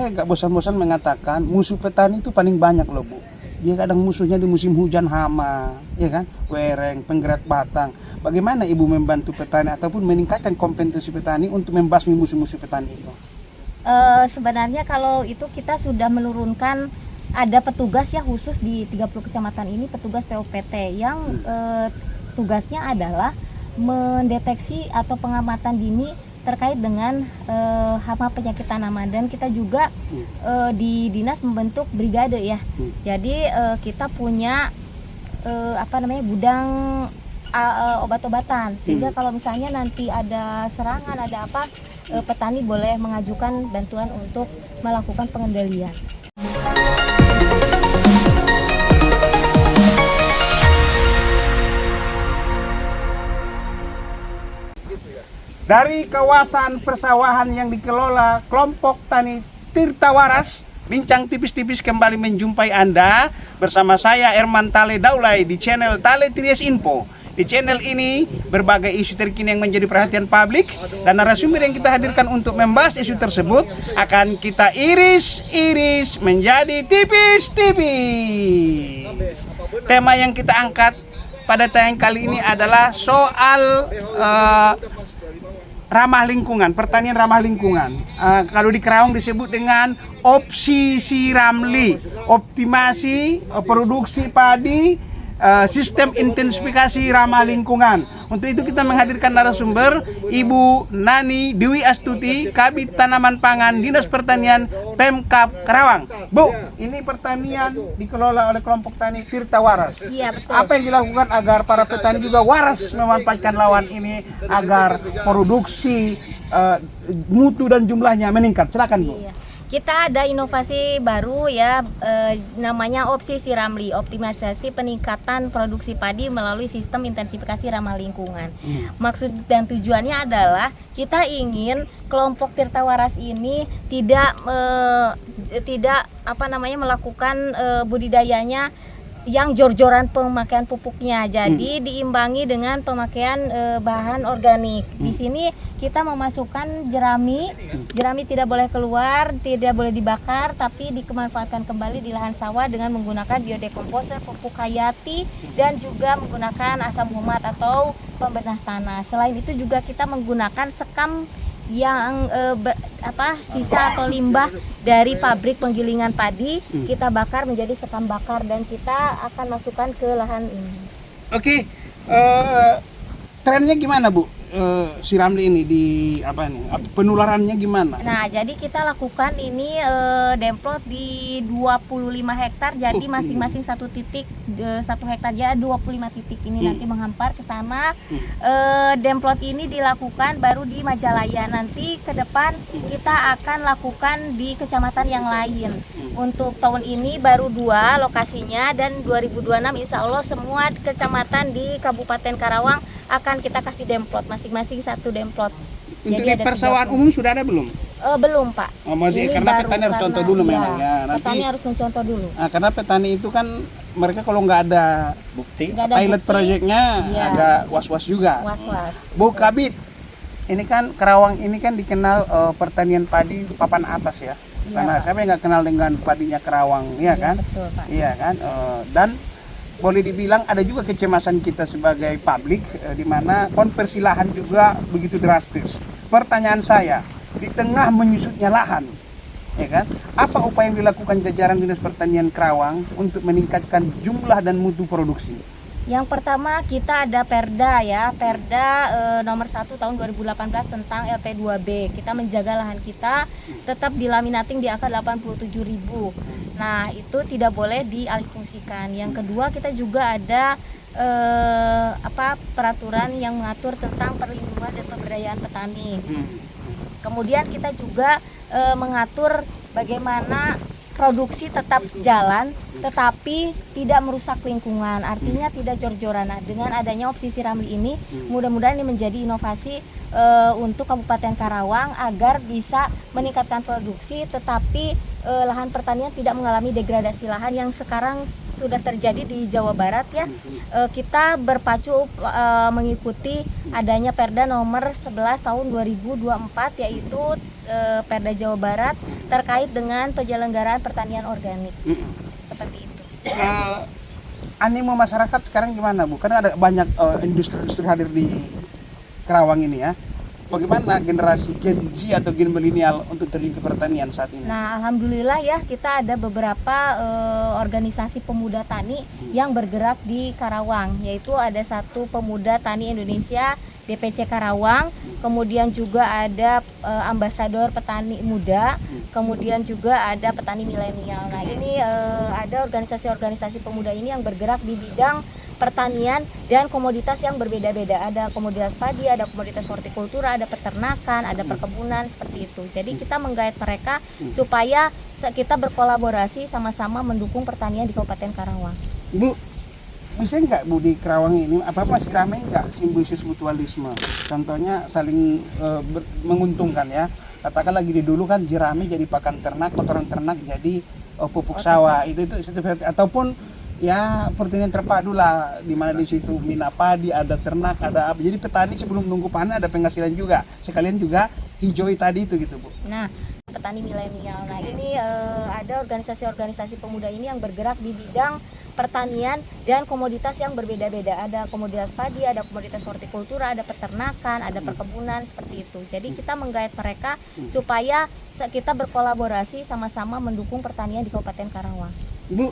saya gak bosan-bosan mengatakan musuh petani itu paling banyak loh Bu. Dia kadang musuhnya di musim hujan hama, ya kan, wereng, penggerak batang. Bagaimana Ibu membantu petani ataupun meningkatkan kompetensi petani untuk membasmi musuh-musuh petani itu? Sebenarnya kalau itu kita sudah menurunkan, ada petugas ya khusus di 30 kecamatan ini, petugas POPT yang tugasnya adalah mendeteksi atau pengamatan dini terkait dengan hama penyakit tanaman. Dan kita juga di dinas membentuk brigade ya. Jadi kita punya gudang obat-obatan, sehingga kalau misalnya nanti ada serangan, ada apa, petani boleh mengajukan bantuan untuk melakukan pengendalian. Dari kawasan persawahan yang dikelola kelompok tani Tirta Waras, bincang tipis-tipis kembali menjumpai Anda bersama saya Erman Tale Daulay di channel Tale Tries Info. Di channel ini berbagai isu terkini yang menjadi perhatian publik dan narasumber yang kita hadirkan untuk membahas isu tersebut akan kita iris-iris menjadi tipis-tipis. Tema yang kita angkat pada tayang kali ini adalah soal ramah lingkungan, pertanian ramah lingkungan. Kalau di Karawang disebut dengan opsi siramli, optimasi produksi padi, sistem intensifikasi ramah lingkungan. Untuk itu kita menghadirkan narasumber Ibu Nani Dewi Astuti, Kabid Tanaman Pangan Dinas Pertanian Pemkab Karawang. Bu, ini pertanian dikelola oleh kelompok tani Tirta Waras. Iya, betul. Apa yang dilakukan agar para petani juga waras memanfaatkan lahan ini agar produksi mutu dan jumlahnya meningkat? Silakan Bu. Iya. Kita ada inovasi baru ya, namanya opsi siramli, optimalisasi peningkatan produksi padi melalui sistem intensifikasi ramah lingkungan. Maksud dan tujuannya adalah kita ingin kelompok Tirta Waras ini tidak melakukan budidayanya yang jor-joran pemakaian pupuknya. Jadi diimbangi dengan pemakaian bahan organik. Di sini kita memasukkan jerami. Jerami tidak boleh keluar, tidak boleh dibakar, tapi dikemanfaatkan kembali di lahan sawah dengan menggunakan biodekomposer, pupuk hayati, dan juga menggunakan asam humat atau pembenah tanah. Selain itu juga kita menggunakan sekam yang sisa atau limbah dari pabrik penggilingan padi, kita bakar menjadi sekam bakar dan kita akan masukkan ke lahan ini. Oke, trennya gimana Bu? Siramli ini di penularannya gimana? Nah, jadi kita lakukan ini demplot di 25 hektar, jadi masing-masing satu hektar jadi 25 titik ini nanti menghampar ke sana. Demplot ini dilakukan baru di Majalaya. Nanti ke depan kita akan lakukan di kecamatan yang lain. Untuk tahun ini baru 2 lokasinya, dan 2026 insya Allah semua kecamatan di Kabupaten Karawang akan kita kasih demplot, masing-masing satu demplot. Untuk di persawahan umum sudah ada belum? Belum Pak. Karena petani harus contoh dulu memang ya. Petani harus mencontoh dulu. Nah, karena petani itu kan mereka kalau nggak ada bukti, pilot proyeknya agak was-was juga. Was-was. Bu Kabid, ini kan Karawang ini kan dikenal pertanian padi papan atas ya. Karena siapa yang nggak kenal dengan padinya Karawang, ya kan? Betul, Pak. Iya kan. Dan boleh dibilang ada juga kecemasan kita sebagai publik, di mana konversi lahan juga begitu drastis. Pertanyaan saya, di tengah menyusutnya lahan, ya kan, apa upaya yang dilakukan jajaran Dinas Pertanian Karawang untuk meningkatkan jumlah dan mutu produksi? Yang pertama kita ada Perda ya, Perda nomor 1 tahun 2018 tentang LP2B. Kita menjaga lahan kita tetap dilaminating di angka 87.000. Nah, itu tidak boleh dialihfungsikan. Yang kedua, kita juga ada peraturan yang mengatur tentang perlindungan dan pemberdayaan petani. Kemudian kita juga mengatur bagaimana produksi tetap jalan tetapi tidak merusak lingkungan, artinya tidak jor-joran. Nah, dengan adanya opsi siramli ini mudah-mudahan ini menjadi inovasi untuk Kabupaten Karawang agar bisa meningkatkan produksi tetapi lahan pertanian tidak mengalami degradasi lahan yang sekarang sudah terjadi di Jawa Barat ya. Kita berpacu mengikuti adanya Perda nomor 11 tahun 2024 yaitu Perda Jawa Barat terkait dengan penyelenggaraan pertanian organik. Seperti itu. Animo masyarakat sekarang gimana Bu? Karena ada banyak industri-industri hadir di Karawang ini ya. Bagaimana generasi Gen Z atau gen milenial untuk terjun ke pertanian saat ini? Nah, alhamdulillah ya kita ada beberapa organisasi pemuda tani yang bergerak di Karawang, yaitu ada satu Pemuda Tani Indonesia DPC Karawang, kemudian juga ada ambasador petani muda, kemudian juga ada petani milenial. Nah, ini ada organisasi-organisasi pemuda ini yang bergerak di bidang pertanian dan komoditas yang berbeda-beda. Ada komoditas padi, ada komoditas hortikultura, ada peternakan, ada perkebunan, seperti itu. Jadi kita menggait mereka supaya kita berkolaborasi sama-sama mendukung pertanian di Kabupaten Karawang. Bu, bisa nggak Bu di Karawang ini masih ramai nggak simbiosis mutualisme? Contohnya saling menguntungkan ya. Katakan lagi di dulu kan jerami jadi pakan ternak, kotoran ternak jadi pupuk sawah. Itu ataupun ya pertanian terpadu lah, di mana di situ mina padi, ada ternak, ada apa. Jadi petani sebelum nunggu panen ada penghasilan juga. Sekalian juga hijauin tadi itu gitu Bu. Nah, petani milenial. Nah, ini ada organisasi-organisasi pemuda ini yang bergerak di bidang pertanian dan komoditas yang berbeda-beda. Ada komoditas padi, ada komoditas hortikultura, ada peternakan, ada perkebunan, seperti itu. Jadi kita menggait mereka supaya kita berkolaborasi sama-sama mendukung pertanian di Kabupaten Karawang. Bu,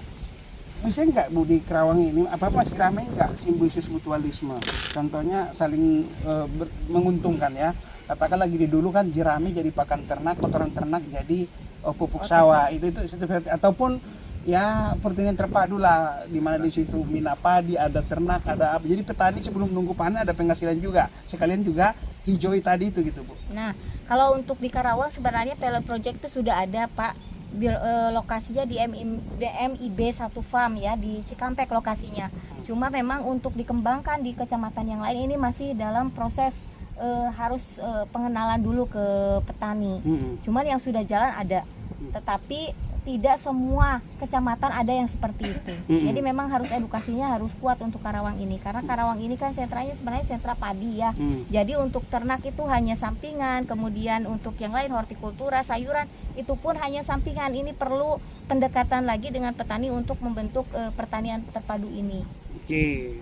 bisa nggak Bu di Karawang ini masih ramai nggak simbiosis mutualisme? Contohnya saling menguntungkan ya. Katakan lagi di dulu kan jerami jadi pakan ternak, kotoran ternak jadi pupuk sawah. Itu ataupun ya pertanian terpadu lah, di mana di situ mina padi, ada ternak, ada apa. Jadi petani sebelum nunggu panen ada penghasilan juga. Sekalian juga hijauin tadi itu gitu Bu. Nah, kalau untuk di Karawang sebenarnya pilot project itu sudah ada Pak. Lokasinya di MIB 1 Farm ya, di Cikampek lokasinya. Cuma memang untuk dikembangkan di kecamatan yang lain ini masih dalam proses harus pengenalan dulu ke petani. Cuman yang sudah jalan ada, tetapi tidak semua kecamatan ada yang seperti itu. Jadi memang harus edukasinya harus kuat untuk Karawang ini, karena Karawang ini kan sentranya sebenarnya sentra padi ya. Jadi untuk ternak itu hanya sampingan, kemudian untuk yang lain hortikultura, sayuran itu pun hanya sampingan. Ini perlu pendekatan lagi dengan petani untuk membentuk pertanian terpadu ini. Oke.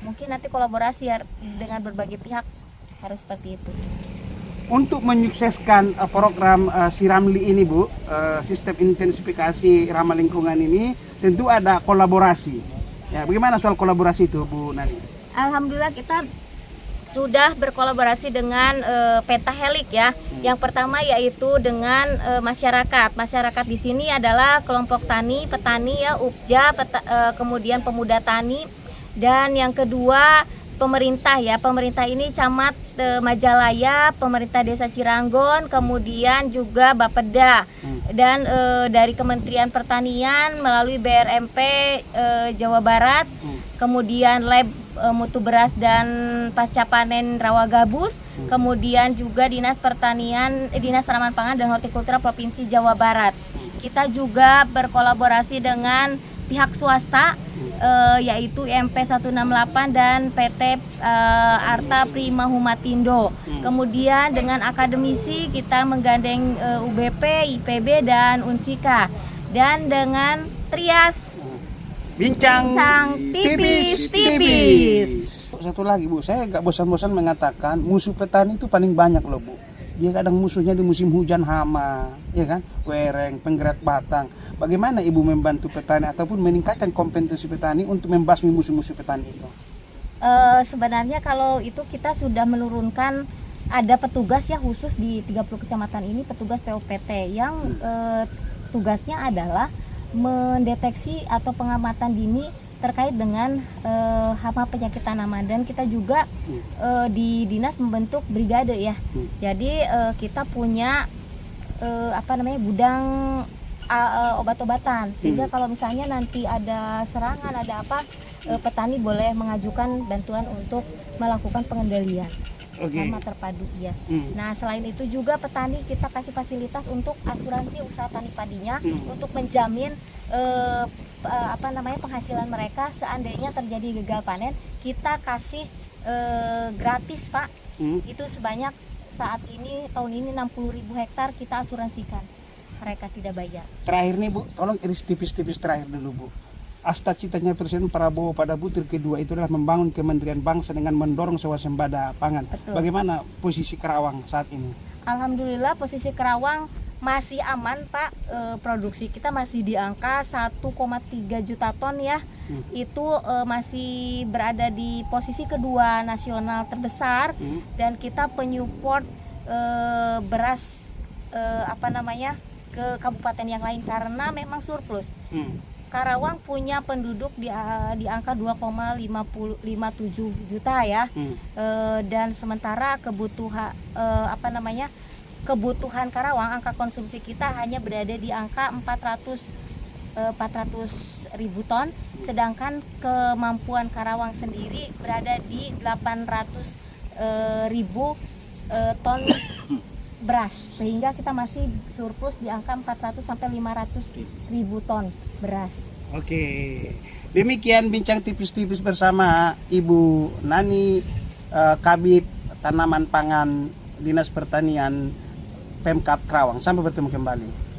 Mungkin nanti kolaborasi dengan berbagai pihak harus seperti itu. Untuk menyukseskan program Siramli ini Bu, sistem intensifikasi ramah lingkungan ini tentu ada kolaborasi. Ya, bagaimana soal kolaborasi itu Bu Nani? Alhamdulillah kita sudah berkolaborasi dengan Pentahelix ya. Yang pertama yaitu dengan masyarakat. Masyarakat di sini adalah kelompok tani, petani ya, UPJA, kemudian pemuda tani, dan yang kedua pemerintah ya. Pemerintah ini Camat Majalaya, pemerintah Desa Ciranggon, kemudian juga Bapeda, dan dari Kementerian Pertanian melalui BRMP Jawa Barat, kemudian Lab Mutu Beras dan Pasca Panen Rawagabus, kemudian juga Dinas Tanaman Pangan dan Hortikultura Provinsi Jawa Barat. Kita juga berkolaborasi dengan pihak swasta yaitu IMP 168 dan PT Arta Prima Humatindo. Kemudian dengan akademisi kita menggandeng UBP, IPB dan Unsika. Dan dengan Trias Bincang tipis. Satu lagi Bu, saya nggak bosan-bosan mengatakan musuh petani itu paling banyak loh Bu. Dia kadang musuhnya di musim hujan hama, ya kan, wereng, penggerak batang. Bagaimana Ibu membantu petani ataupun meningkatkan kompetensi petani untuk membasmi musuh-musuh petani itu? Sebenarnya kalau itu kita sudah menurunkan, ada petugas ya khusus di 30 kecamatan ini, petugas POPT yang tugasnya adalah mendeteksi atau pengamatan dini terkait dengan hama penyakit tanaman. Dan kita juga di dinas membentuk brigade ya. Jadi kita punya gudang obat-obatan, sehingga kalau misalnya nanti ada serangan, ada apa, petani boleh mengajukan bantuan untuk melakukan pengendalian hama terpadu ya. Nah, selain itu juga petani kita kasih fasilitas untuk asuransi usaha tani padinya untuk menjamin penghasilan mereka seandainya terjadi gagal panen. Kita kasih gratis Pak. Hmm. Itu sebanyak saat ini tahun ini 60.000 hektar kita asuransikan. Mereka tidak bayar. Terakhir nih Bu, tolong iris tipis-tipis terakhir dulu Bu. Asta citanya Presiden Prabowo pada butir kedua itu adalah membangun Kementerian Bangsa dengan mendorong swasembada pangan. Betul. Bagaimana posisi Karawang saat ini? Alhamdulillah posisi Karawang masih aman Pak. Produksi kita masih di angka 1,3 juta ton ya. Itu masih berada di posisi kedua nasional terbesar. Dan kita penyupport beras ke kabupaten yang lain karena memang surplus. Karawang punya penduduk di angka 2,57 juta ya. Dan sementara kebutuhan Karawang, angka konsumsi kita hanya berada di angka 400.000 ton, sedangkan kemampuan Karawang sendiri berada di 800.000 ton beras, sehingga kita masih surplus di angka 400 sampai 500.000 ton beras. Oke, demikian bincang tipis-tipis bersama Ibu Nani, Kabid Tanaman Pangan Dinas Pertanian Pemkab Karawang. Sampai bertemu kembali.